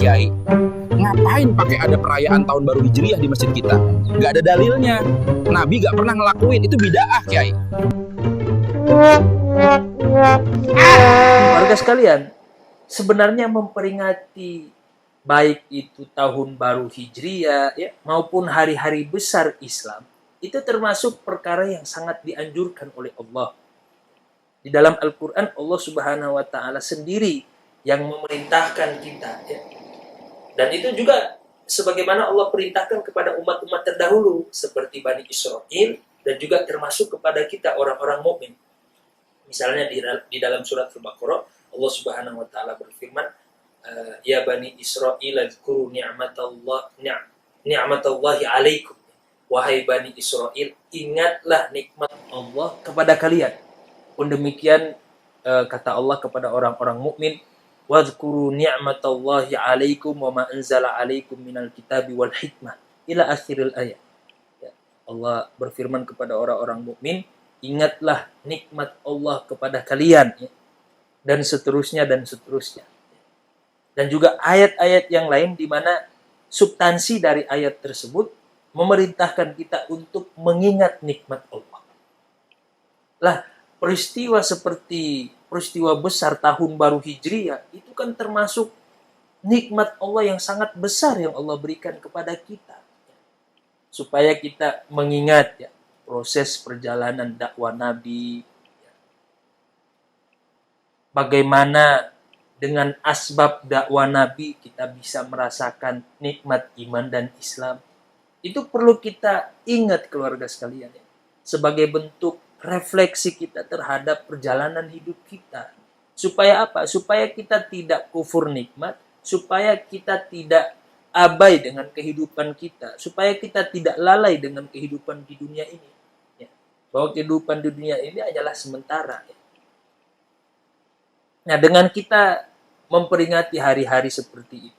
Kiai. Ngapain pakai ada perayaan tahun baru Hijriah di masjid kita? Gak ada dalilnya. Nabi gak pernah ngelakuin, itu bid'ah, Kiai. Warga sekalian, sebenarnya memperingati baik itu tahun baru Hijriah ya, maupun hari-hari besar Islam, itu termasuk perkara yang sangat dianjurkan oleh Allah. Di dalam Al-Quran, Allah Subhanahu wa Ta'ala sendiri yang memerintahkan kita ya. Dan itu juga sebagaimana Allah perintahkan kepada umat-umat terdahulu seperti Bani Israil, dan juga termasuk kepada kita orang-orang mukmin. Misalnya di dalam surat Al-Baqarah, Allah Subhanahu wa Ta'ala berfirman, ya Bani Israil azkuru ni'matallahi alaikum. Wahai Bani Israil, ingatlah nikmat Allah kepada kalian. Pun demikian kata Allah kepada orang-orang mukmin, wazkuru ni'matallahi alaikum wa ma anzala alaikum minal kitabi wal hikmah ila akhiril ayat. Ya, Allah berfirman kepada orang-orang mukmin, ingatlah nikmat Allah kepada kalian ya. Dan seterusnya dan seterusnya. Dan juga ayat-ayat yang lain di mana substansi dari ayat tersebut memerintahkan kita untuk mengingat nikmat Allah. Lah, peristiwa seperti peristiwa besar tahun baru Hijriah itu kan termasuk nikmat Allah yang sangat besar yang Allah berikan kepada kita. Supaya kita mengingat ya, proses perjalanan dakwah Nabi. Bagaimana dengan asbab dakwah Nabi kita bisa merasakan nikmat iman dan Islam. Itu perlu kita ingat keluarga sekalian ya. Sebagai bentuk refleksi kita terhadap perjalanan hidup kita. Supaya apa? Supaya kita tidak kufur nikmat, supaya kita tidak abai dengan kehidupan kita, supaya kita tidak lalai dengan kehidupan di dunia ini. Ya. Bahwa kehidupan di dunia ini adalah sementara. Ya. Nah, dengan kita memperingati hari-hari seperti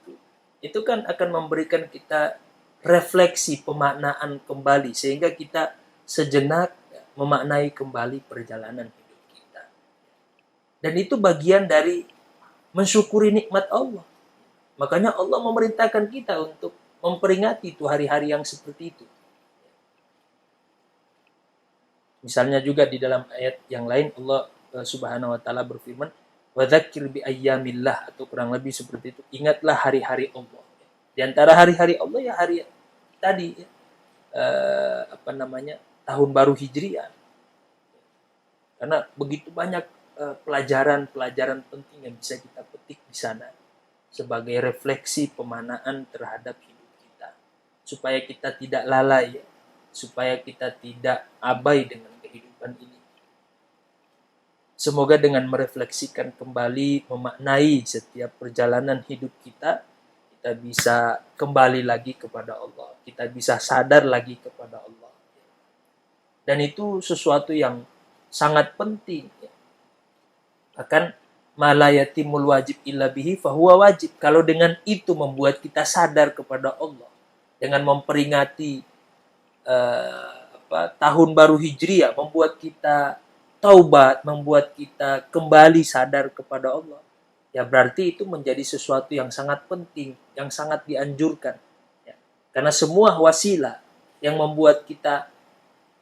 itu kan akan memberikan kita refleksi pemaknaan kembali, sehingga kita sejenak memaknai kembali perjalanan hidup kita. Dan itu bagian dari mensyukuri nikmat Allah. Makanya Allah memerintahkan kita untuk memperingati itu hari-hari yang seperti itu. Misalnya juga di dalam ayat yang lain Allah Subhanahu wa Ta'ala berfirman, wa dzakir bi ayyamillah, atau kurang lebih seperti itu. Ingatlah hari-hari Allah. Di antara hari-hari Allah ya hari tadi ya, tahun baru Hijriah. Karena begitu banyak pelajaran-pelajaran penting yang bisa kita petik di sana sebagai refleksi pemaknaan terhadap hidup kita. Supaya kita tidak lalai, ya. Supaya kita tidak abai dengan kehidupan ini. Semoga dengan merefleksikan kembali, memaknai setiap perjalanan hidup kita bisa kembali lagi kepada Allah. Kita bisa sadar lagi kepada Allah. Dan itu sesuatu yang sangat penting. Bahkan malayatimul wajib illa bihi fahuwa wajib. Kalau dengan itu membuat kita sadar kepada Allah, dengan memperingati tahun baru Hijriah, membuat kita taubat, membuat kita kembali sadar kepada Allah, ya berarti itu menjadi sesuatu yang sangat penting, yang sangat dianjurkan. Ya. Karena semua wasilah yang membuat kita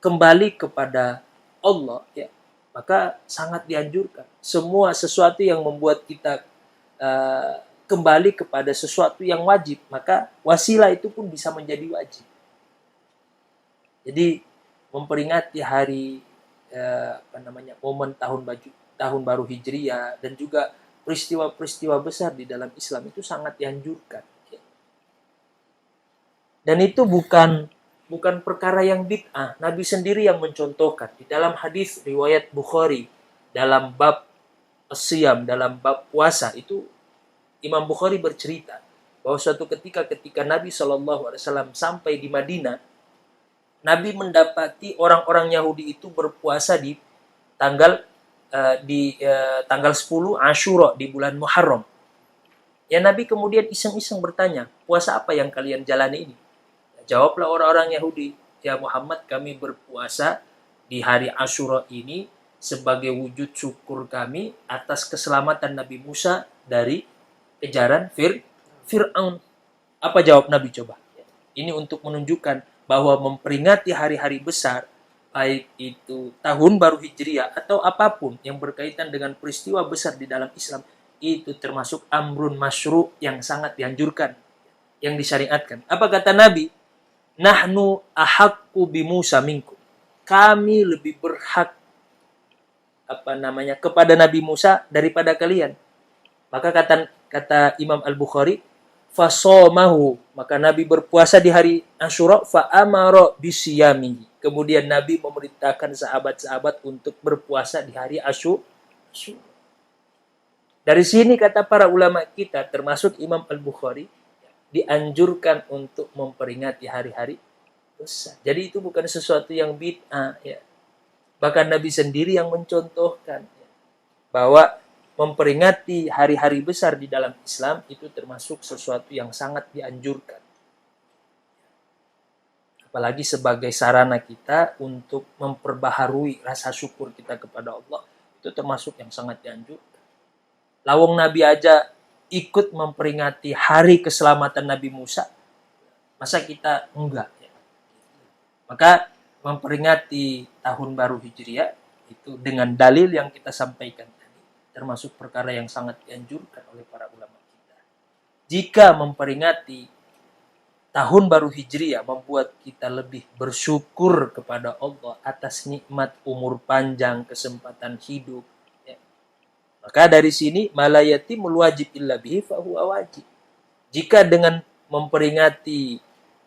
kembali kepada Allah, ya, maka sangat dianjurkan. Semua sesuatu yang membuat kita kembali kepada sesuatu yang wajib, maka wasilah itu pun bisa menjadi wajib. Jadi memperingati hari momen tahun baru Hijriah dan juga peristiwa-peristiwa besar di dalam Islam itu sangat dianjurkan. Ya. Dan itu bukan perkara yang bid'ah. Nabi sendiri yang mencontohkan di dalam hadis riwayat Bukhari dalam bab as-siyam, dalam bab puasa itu Imam Bukhari bercerita bahwa suatu ketika Nabi SAW sampai di Madinah, Nabi mendapati orang-orang Yahudi itu berpuasa di tanggal 10 Asyura di bulan Muharram. Ya, Nabi kemudian iseng-iseng bertanya, puasa apa yang kalian jalani ini? Jawablah orang-orang Yahudi, ya Muhammad, kami berpuasa di hari Asyura ini sebagai wujud syukur kami atas keselamatan Nabi Musa dari kejaran Fir'aun. Apa jawab Nabi coba? Ini untuk menunjukkan bahwa memperingati hari-hari besar, baik itu tahun baru Hijriah atau apapun yang berkaitan dengan peristiwa besar di dalam Islam, itu termasuk amrun masyru' yang sangat dianjurkan, yang disyariatkan. Apa kata Nabi? Nahnu ahaqqu bi Musa minkum. Kami lebih berhak kepada Nabi Musa daripada kalian. Maka kata Imam Al-Bukhari, fasomahu, maka Nabi berpuasa di hari Asyura, fa amara bisiyamihi. Kemudian Nabi memerintahkan sahabat-sahabat untuk berpuasa di hari Asyura. Dari sini kata para ulama kita, termasuk Imam Al-Bukhari, dianjurkan untuk memperingati hari-hari besar. Jadi itu bukan sesuatu yang bid'ah, ya. Bahkan Nabi sendiri yang mencontohkan, ya, bahwa memperingati hari-hari besar di dalam Islam itu termasuk sesuatu yang sangat dianjurkan. Apalagi sebagai sarana kita untuk memperbaharui rasa syukur kita kepada Allah, itu termasuk yang sangat dianjurkan. Lawang Nabi aja ikut memperingati hari keselamatan Nabi Musa, masa kita enggak, ya? Maka memperingati tahun baru Hijriah itu dengan dalil yang kita sampaikan tadi termasuk perkara yang sangat dianjurkan oleh para ulama kita. Jika memperingati tahun baru Hijriah membuat kita lebih bersyukur kepada Allah atas nikmat umur panjang, kesempatan hidup, ya, maka dari sini malayatimul wajib illa bihi fahuwa wajib. Jika dengan memperingati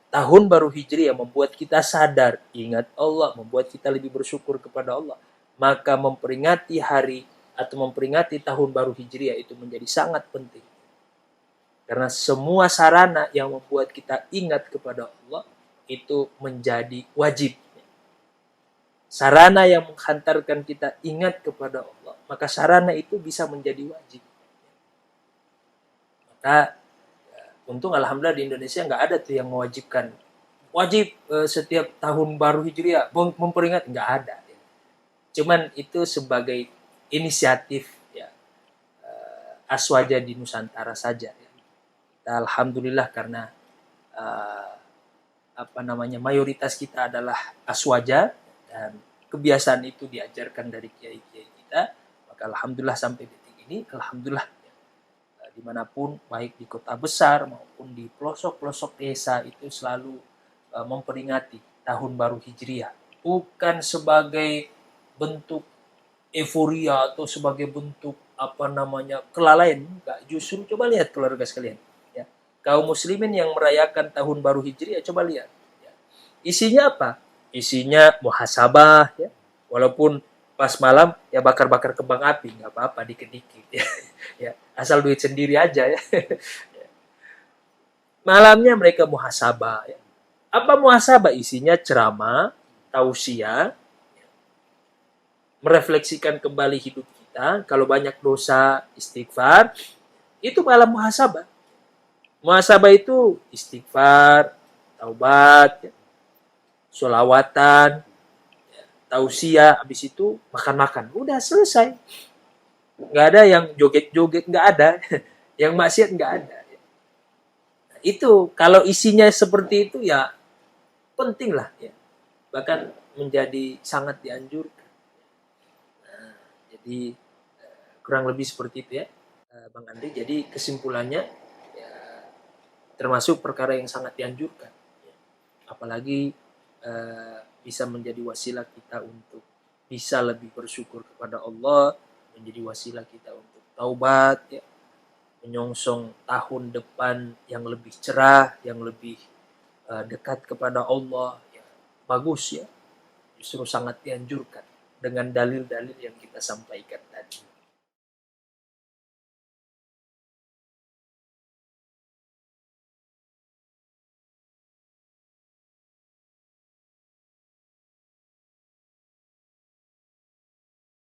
tahun baru Hijriah membuat kita sadar, ingat Allah, membuat kita lebih bersyukur kepada Allah, maka memperingati hari atau memperingati tahun baru Hijriah itu menjadi sangat penting. Karena semua sarana yang membuat kita ingat kepada Allah itu menjadi wajib. Sarana yang menghantarkan kita ingat kepada Allah, maka sarana itu bisa menjadi wajib. Maka untung alhamdulillah di Indonesia nggak ada tuh yang mewajibkan wajib setiap tahun baru Hijriah memperingati, nggak ada. Cuman itu sebagai inisiatif, ya, Aswaja di Nusantara saja. Ya. Kita alhamdulillah karena mayoritas kita adalah Aswaja dan kebiasaan itu diajarkan dari kiai-kiai kita, maka alhamdulillah sampai detik ini alhamdulillah. Dimanapun, baik di kota besar maupun di pelosok-pelosok desa itu selalu memperingati tahun baru Hijriah. Bukan sebagai bentuk euforia atau sebagai bentuk kelalaian. Enggak. Justru coba lihat keluarga sekalian. Ya. Kaum muslimin yang merayakan tahun baru Hijriah, coba lihat. Ya. Isinya apa? Isinya muhasabah. Ya. Walaupun pas malam ya bakar-bakar kembang api, nggak apa-apa, dikit-dikit, ya. Ya, asal duit sendiri aja, ya. Malamnya mereka muhasabah, ya. Apa muhasabah? Isinya ceramah, tausiah, merefleksikan kembali hidup kita, kalau banyak dosa istighfar, itu malam muhasabah. Muhasabah itu istighfar, taubat, ya, sholawatan, tausiah, habis itu makan-makan. Udah selesai. Nggak ada yang joget-joget, nggak ada. Yang maksiat nggak ada. Itu kalau isinya seperti itu ya penting lah. Ya. Bahkan menjadi sangat dianjurkan. Nah, jadi kurang lebih seperti itu ya, Bang Andri. Jadi kesimpulannya ya, termasuk perkara yang sangat dianjurkan. Ya. Apalagi bisa menjadi wasilah kita untuk bisa lebih bersyukur kepada Allah, menjadi wasilah kita untuk taubat, ya, menyongsong tahun depan yang lebih cerah, yang lebih dekat kepada Allah, ya, bagus ya, justru sangat dianjurkan dengan dalil-dalil yang kita sampaikan.